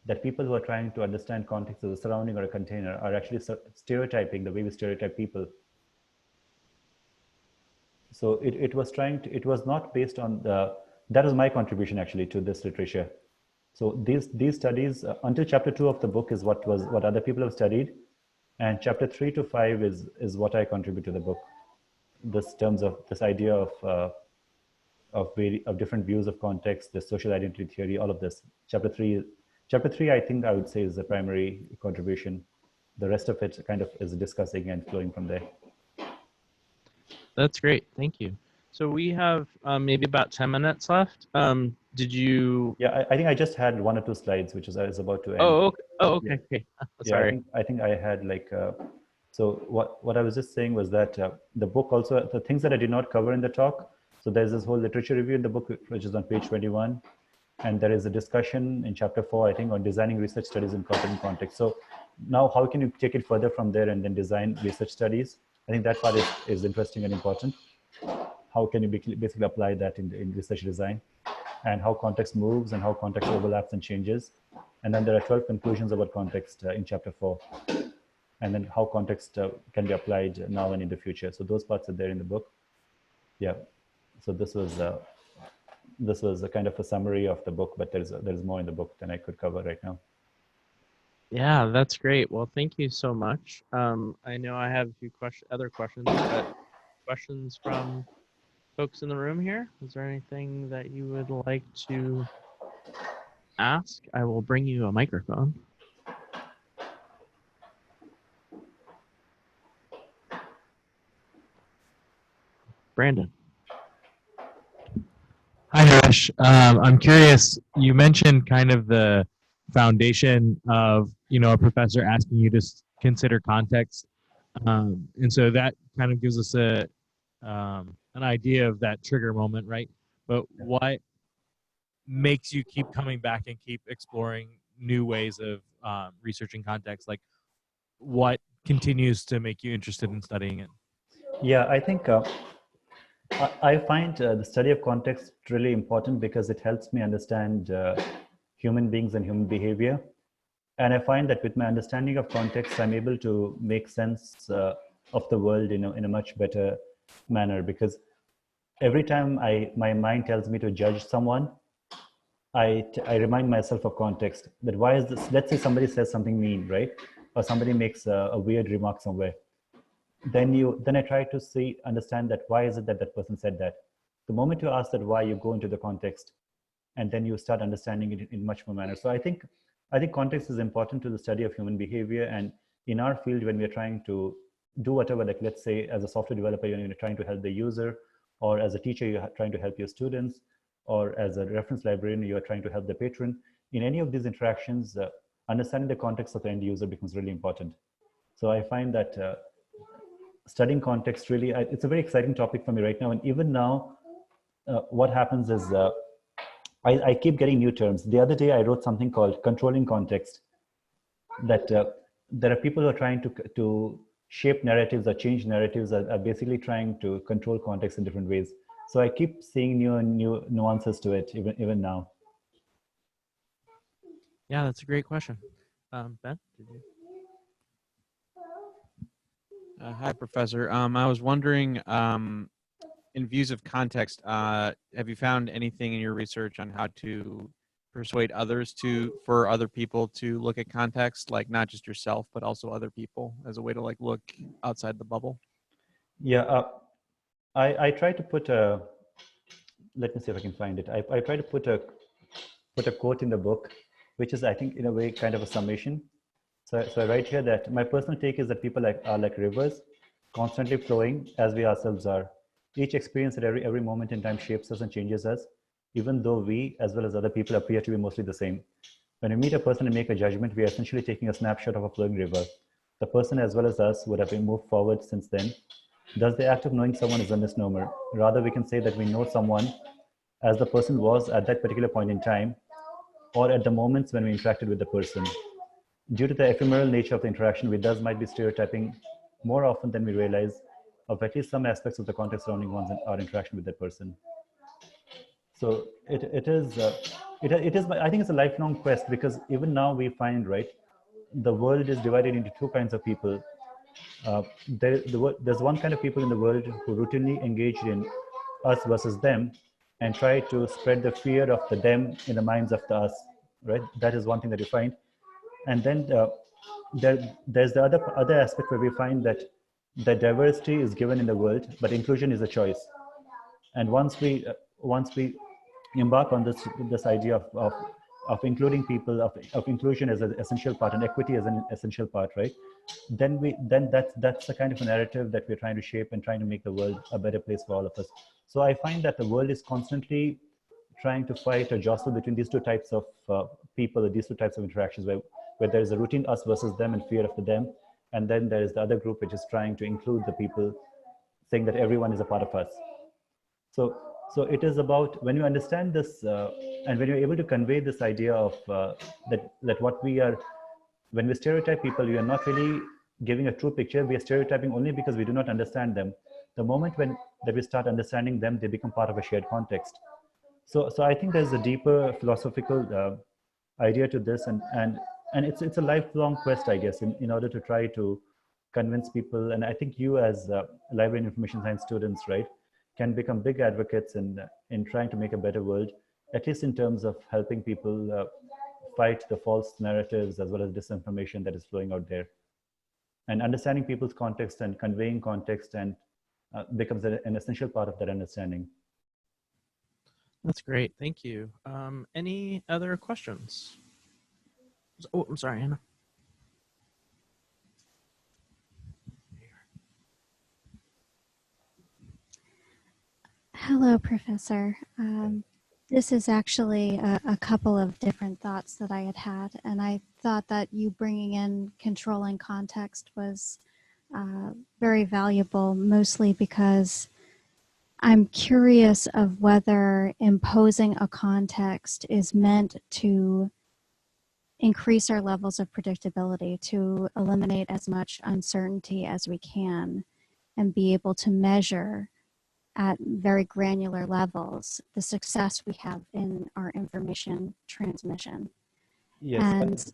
that people who are trying to understand context of a surrounding or a container are actually stereotyping the way we stereotype people. So it was trying to, it was not based on the, that was my contribution actually to this literature. So these studies until chapter 2 of the book is what other people have studied, and chapter 3 to 5 is what I contribute to the book. This terms of this idea of different views of context, the social identity theory, all of this. Chapter three, I think I would say is the primary contribution. The rest of it kind of is discussing and flowing from there. That's great. Thank you. So we have maybe about 10 minutes left. Did you? Yeah, I think I just had 1 or 2 slides, which is I was about to end. Oh, okay. Oh, okay. Yeah. Okay. Yeah, Sorry. I think I had like. So what I was just saying was that the book also, the things that I did not cover in the talk. So there's this whole literature review in the book, which is on page 21. And there is a discussion in chapter 4, I think, on designing research studies in corporate context. So now how can you take it further from there and then design research studies? I think that part is interesting and important. How can you basically apply that in research design, and how context moves and how context overlaps and changes. And then there are 12 conclusions about context in chapter 4. And then how context can be applied now and in the future. So those parts are there in the book. Yeah. So this was a kind of a summary of the book, but there's more in the book than I could cover right now. Yeah, that's great. Well, thank you so much. I know I have a few other questions, but questions from folks in the room here? Is there anything that you would like to ask? I will bring you a microphone. Brandon. Hi, Naresh. I'm curious, you mentioned kind of the foundation of, a professor asking you to consider context. And so that kind of gives us an idea of that trigger moment, right? But what makes you keep coming back and keep exploring new ways of researching context? Like, what continues to make you interested in studying it? Yeah, I think I find the study of context really important because it helps me understand human beings and human behavior. And I find that with my understanding of context, I'm able to make sense of the world in a much better manner, because every time my mind tells me to judge someone, I remind myself of context. That why is this? Let's say somebody says something mean, right? Or somebody makes a weird remark somewhere. Then I try to understand that why is it that person said that. The moment you ask that why, you go into the context, and then you start understanding it in much more manner. So I think context is important to the study of human behavior. And in our field, when we're trying to do whatever, like let's say as a software developer, you're trying to help the user, or as a teacher, you're trying to help your students, or as a reference librarian, you're trying to help the patron. In any of these interactions, understanding the context of the end user becomes really important. So I find that studying context really, it's a very exciting topic for me right now. And even now, what happens is I keep getting new terms. The other day, I wrote something called controlling context, that there are people who are trying to shape narratives or change narratives, are basically trying to control context in different ways. So I keep seeing new nuances to it, even now. Yeah, that's a great question. Ben, did you? Hi, Professor. I was wondering, in views of context, have you found anything in your research on how to persuade others for other people to look at context, like not just yourself, but also other people, as a way to like look outside the bubble? Yeah, I try to put a, let me see if I can find it. I try to put a quote in the book, which is, I think, in a way, kind of a summation. So I write here that my personal take is that people are like rivers, constantly flowing as we ourselves are. Each experience at every moment in time shapes us and changes us, even though we, as well as other people, appear to be mostly the same. When we meet a person and make a judgment, we are essentially taking a snapshot of a flowing river. The person, as well as us, would have been moved forward since then. Thus, the act of knowing someone is a misnomer. Rather, we can say that we know someone as the person was at that particular point in time, or at the moments when we interacted with the person. Due to the ephemeral nature of the interaction, we thus might be stereotyping more often than we realize of at least some aspects of the context surrounding our interaction with that person. So it is, I think it's a lifelong quest, because even now we find, right, the world is divided into two kinds of people. There's one kind of people in the world who routinely engage in us versus them and try to spread the fear of the them in the minds of the us, right? That is one thing that you find. And then there's the other aspect where we find that the diversity is given in the world, but inclusion is a choice. And once we embark on this idea of including people, of inclusion as an essential part and equity as an essential part, right, then that's the kind of a narrative that we're trying to shape and trying to make the world a better place for all of us. So I find that the world is constantly trying to fight or jostle between these two types of people, or these two types of interactions, where there is a routine us versus them and fear of the them, and then there is the other group which is trying to include the people, saying that everyone is a part of us. So it is about, when you understand this, and when you're able to convey this idea of that what we are, when we stereotype people, we are not really giving a true picture. We are stereotyping only because we do not understand them. The moment that we start understanding them, they become part of a shared context. So I think there's a deeper philosophical idea to this, and it's a lifelong quest, I guess, in order to try to convince people. And I think you, as library and information science students, right, can become big advocates in trying to make a better world, at least in terms of helping people fight the false narratives as well as disinformation that is flowing out there. And understanding people's context and conveying context and becomes an essential part of that understanding. That's great. Thank you. Any other questions? Oh, I'm sorry, Anna. Hello, Professor. This is actually a couple of different thoughts that I had, and I thought that you bringing in controlling context was very valuable, mostly because I'm curious of whether imposing a context is meant to increase our levels of predictability, to eliminate as much uncertainty as we can, and be able to measure at very granular levels the success we have in our information transmission. Yes.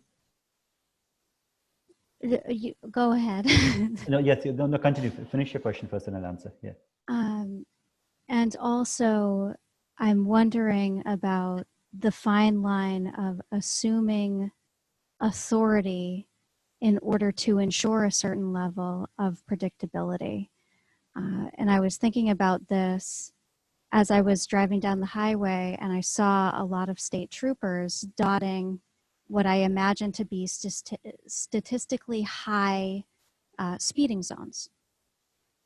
And you go ahead. No, yes, no, continue. Finish your question first and I'll answer. Yeah. And also, I'm wondering about the fine line of assuming authority in order to ensure a certain level of predictability. And I was thinking about this as I was driving down the highway, and I saw a lot of state troopers dotting what I imagine to be statistically high speeding zones.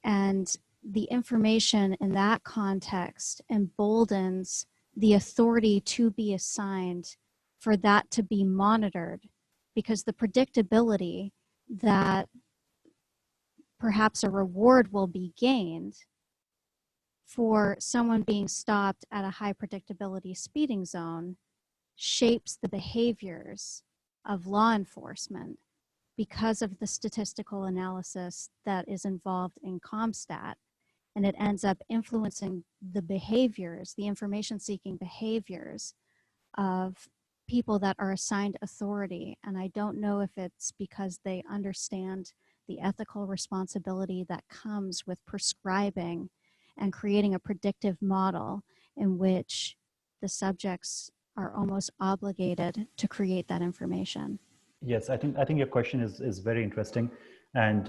And the information in that context emboldens the authority to be assigned for that to be monitored, because the predictability that perhaps a reward will be gained for someone being stopped at a high predictability speeding zone shapes the behaviors of law enforcement because of the statistical analysis that is involved in CompStat. And it ends up influencing the behaviors, the information-seeking behaviors of people that are assigned authority. And I don't know if it's because they understand the ethical responsibility that comes with prescribing and creating a predictive model in which the subjects are almost obligated to create that information. Yes, I think your question is very interesting, and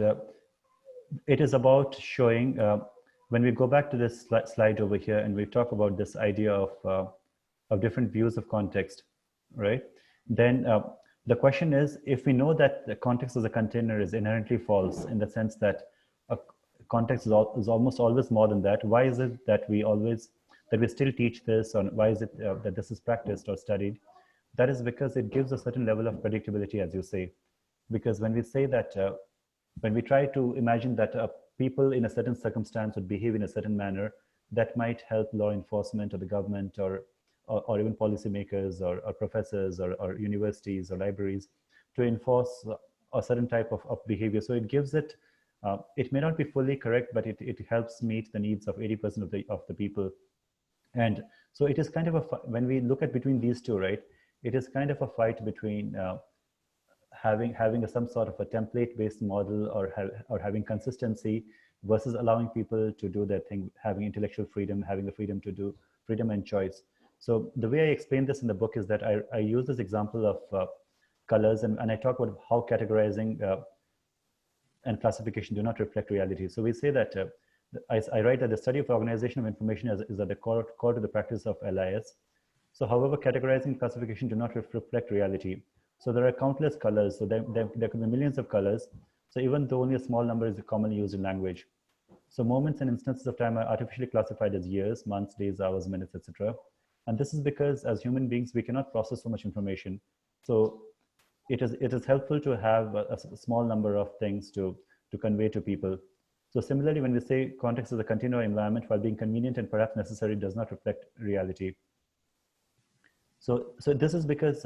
it is about showing, when we go back to this slide over here and we talk about this idea of different views of context, right? Then the question is, if we know that the context as a container is inherently false, in the sense that a context is almost always more than that, why is it that we still teach this, or why is it that this is practiced or studied? That is because it gives a certain level of predictability, as you say. Because when we say that, when we try to imagine that people in a certain circumstance would behave in a certain manner, that might help law enforcement or the government or even policymakers or professors or universities or libraries to enforce a certain type of behavior. So it gives it, it may not be fully correct, but it helps meet the needs of 80% of the people. And So it is kind of a, when we look at between these two, right, it is kind of a fight between having some sort of a template-based model, or having consistency, versus allowing people to do their thing, having intellectual freedom, having the freedom to do, freedom and choice. So the way I explain this in the book is that I use this example of colors, and I talk about how categorizing and classification do not reflect reality. So we say that, I write that the study of organization of information is at the core to the practice of LIS. So however, categorizing and classification do not reflect reality. So there are countless colors. So there could be millions of colors. So even though only a small number is commonly used in language. So moments and instances of time are artificially classified as years, months, days, hours, minutes, etc. And this is because as human beings, we cannot process so much information. So it is helpful to have a small number of things to convey to people. So similarly, when we say context is a continuous environment, while being convenient and perhaps necessary, does not reflect reality. So this is because,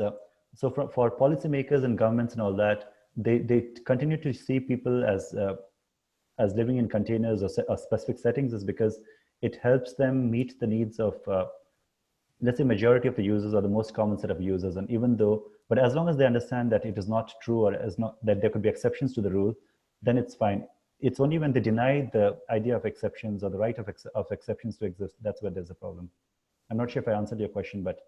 for policymakers and governments and all that, they continue to see people as living in containers or specific settings, is because it helps them meet the needs of, let's say, majority of the users, or the most common set of users. And even though, but as long as they understand that it is not true, or that there could be exceptions to the rule, then it's fine. It's only when they deny the idea of exceptions, or the right of exceptions to exist, that's where there's a problem. I'm not sure if I answered your question, but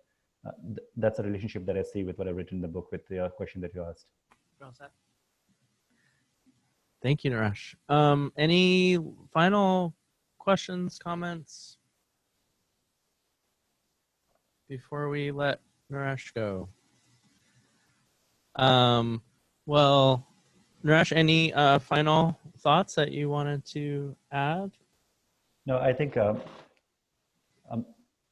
that's a relationship that I see with what I've written in the book with the question that you asked. Thank you, Naresh. Any final questions, comments before we let Naresh go? Well, Naresh, any final thoughts that you wanted to add? No, I think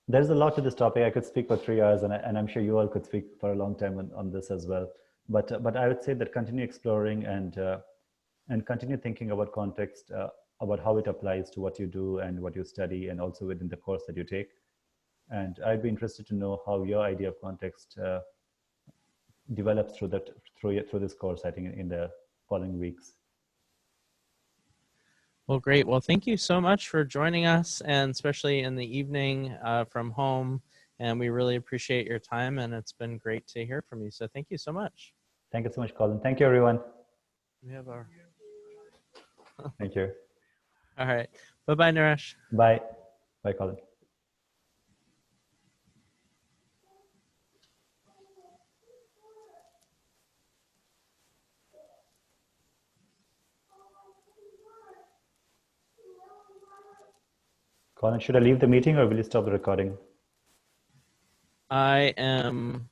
there's a lot to this topic. I could speak for 3 hours, and I'm sure you all could speak for a long time on this as well. But I would say that continue exploring and continue thinking about context, about how it applies to what you do and what you study, and also within the course that you take. And I'd be interested to know how your idea of context develops through this course, I think, in the following weeks. Well, great. Well, thank you so much for joining us, and especially in the evening from home. And we really appreciate your time, and it's been great to hear from you. So thank you so much. Thank you so much, Colin. Thank you, everyone. We have our... Thank you. All right. Bye-bye, Naresh. Bye. Bye, Colin. Colin, should I leave the meeting, or will you stop the recording? I am